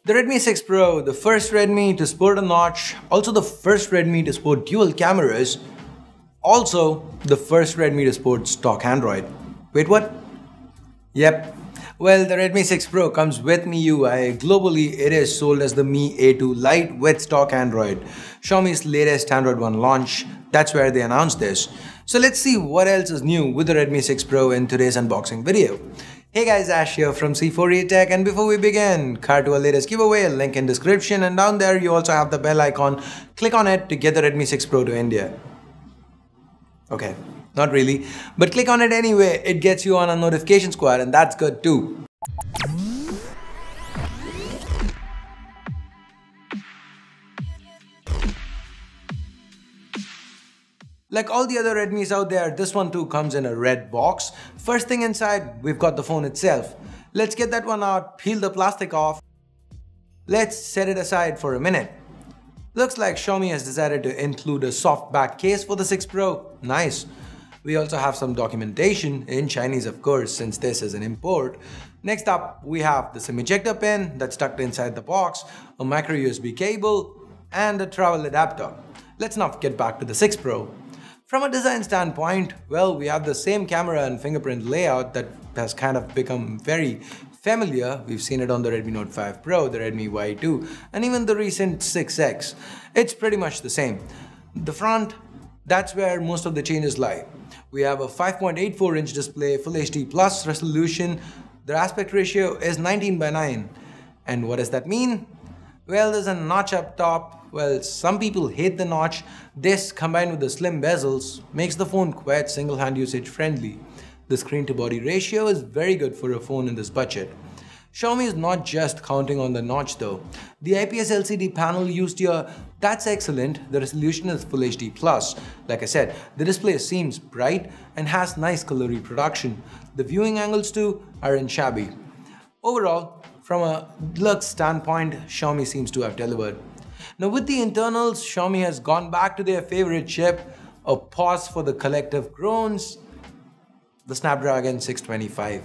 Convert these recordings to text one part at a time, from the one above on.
The Redmi 6 Pro, the first Redmi to sport a notch, also the first Redmi to sport dual cameras, also the first Redmi to sport stock Android. Wait, what? Yep. Well, the Redmi 6 Pro comes with MIUI. Globally, it is sold as the Mi A2 Lite with stock Android. Xiaomi's latest Android One launch, that's where they announced this. So let's see what else is new with the Redmi 6 Pro in today's unboxing video. Hey guys, Ash here from C4A Tech, and before we begin, card to our latest giveaway, link in description, and down there you also have the bell icon. Click on it to get the Redmi 6 Pro to India. Okay, not really, but click on it anyway, it gets you on a notification squad and that's good too. Like all the other Redmis out there, this one too comes in a red box. First thing inside, we've got the phone itself. Let's get that one out, peel the plastic off. Let's set it aside for a minute. Looks like Xiaomi has decided to include a soft back case for the 6 Pro. Nice. We also have some documentation, in Chinese of course, since this is an import. Next up, we have the SIM ejector pin that's tucked inside the box, a micro USB cable, and a travel adapter. Let's now get back to the 6 Pro. From a design standpoint, well, we have the same camera and fingerprint layout that has kind of become very familiar. We've seen it on the Redmi Note 5 Pro, the Redmi Y2, and even the recent 6X. It's pretty much the same. The front, that's where most of the changes lie. We have a 5.84-inch display, Full HD Plus resolution. The aspect ratio is 19:9. And what does that mean? Well, there's a notch up top. Well, some people hate the notch. This, combined with the slim bezels, makes the phone quite single-hand usage friendly. The screen-to-body ratio is very good for a phone in this budget. Xiaomi is not just counting on the notch though. The IPS LCD panel used here, that's excellent. The resolution is Full HD Plus. Like I said, the display seems bright and has nice color reproduction. The viewing angles too aren't shabby. Overall, from a looks standpoint, Xiaomi seems to have delivered. Now with the internals, Xiaomi has gone back to their favorite chip, a pause for the collective groans, the Snapdragon 625.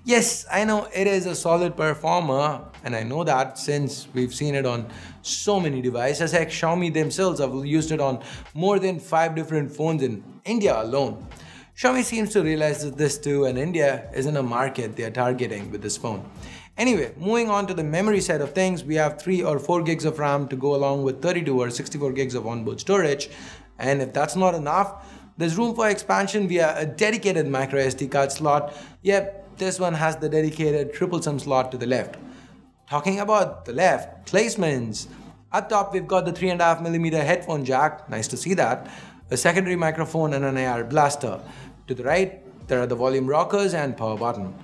Yes, I know it is a solid performer, and I know that since we've seen it on so many devices. Heck, Xiaomi themselves have used it on more than 5 different phones in India alone. Xiaomi seems to realize this too, and India isn't a market they are targeting with this phone. Anyway, moving on to the memory side of things, we have 3 or 4 gigs of RAM to go along with 32 or 64 gigs of onboard storage. And if that's not enough, there's room for expansion via a dedicated micro SD card slot. Yep, this one has the dedicated triple SIM slot to the left. Talking about the left, placements. Up top, we've got the 3.5mm headphone jack, nice to see that, a secondary microphone and an AR blaster. To the right, there are the volume rockers and power button.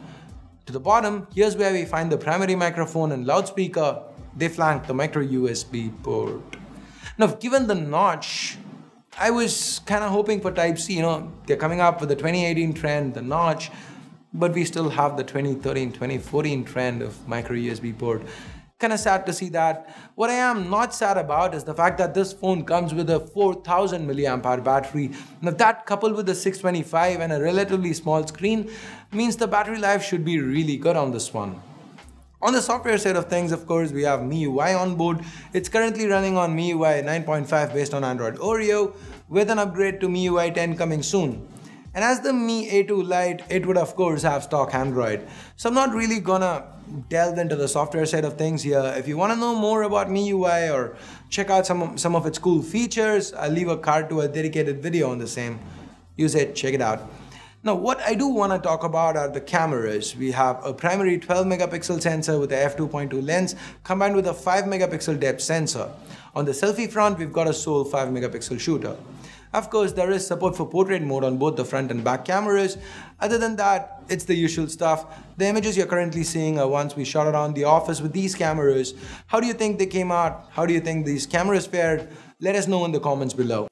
To the bottom, here's where we find the primary microphone and loudspeaker. They flank the micro USB port. Now, given the notch, I was kind of hoping for Type-C, they're coming up with the 2018 trend, the notch, but we still have the 2013, 2014 trend of micro USB port. Kind of sad to see that. What I am not sad about is the fact that this phone comes with a 4000 mAh battery. Now that, coupled with the 625 and a relatively small screen, means the battery life should be really good on this one. On the software side of things, of course, we have MIUI on board. It's currently running on MIUI 9.5 based on Android Oreo, with an upgrade to MIUI 10 coming soon. And as the Mi A2 Lite, it would of course have stock Android. So I'm not really gonna delve into the software side of things here. If you want to know more about MIUI or check out some of its cool features, I'll leave a card to a dedicated video on the same. Use it, check it out. Now what I do want to talk about are the cameras. We have a primary 12 megapixel sensor with a f2.2 lens combined with a 5 megapixel depth sensor. On the selfie front, we've got a sole 5 megapixel shooter. Of course, there is support for portrait mode on both the front and back cameras. Other than that, it's the usual stuff. The images you're currently seeing are ones we shot around the office with these cameras. How do you think they came out? How do you think these cameras fared? Let us know in the comments below.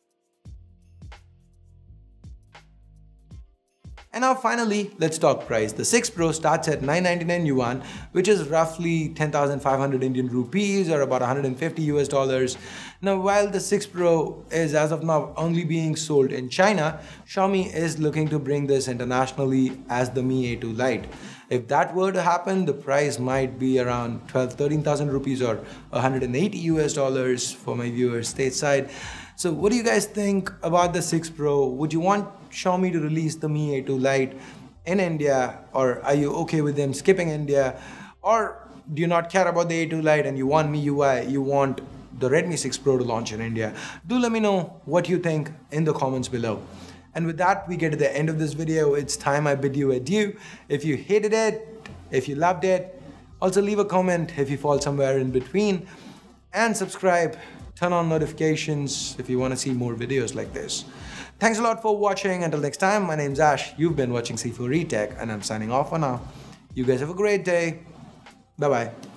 And now finally, let's talk price. The 6 Pro starts at 999 yuan, which is roughly 10,500 Indian rupees or about 150 US dollars. Now, while the 6 Pro is as of now only being sold in China, Xiaomi is looking to bring this internationally as the Mi A2 Lite. If that were to happen, the price might be around 13,000 rupees or 180 US dollars for my viewers stateside. So what do you guys think about the 6 Pro? Would you want Xiaomi to release the Mi A2 Lite in India, or are you okay with them skipping India? Or do you not care about the A2 Lite and you want MIUI, you want the Redmi 6 Pro to launch in India? Do let me know what you think in the comments below. And with that, we get to the end of this video. It's time I bid you adieu. If you hated it, if you loved it, also leave a comment if you fall somewhere in between, and subscribe, turn on notifications if you want to see more videos like this. Thanks a lot for watching. Until next time, my name's Ash. You've been watching C4 Retech, and I'm signing off for now. You guys have a great day. Bye-bye.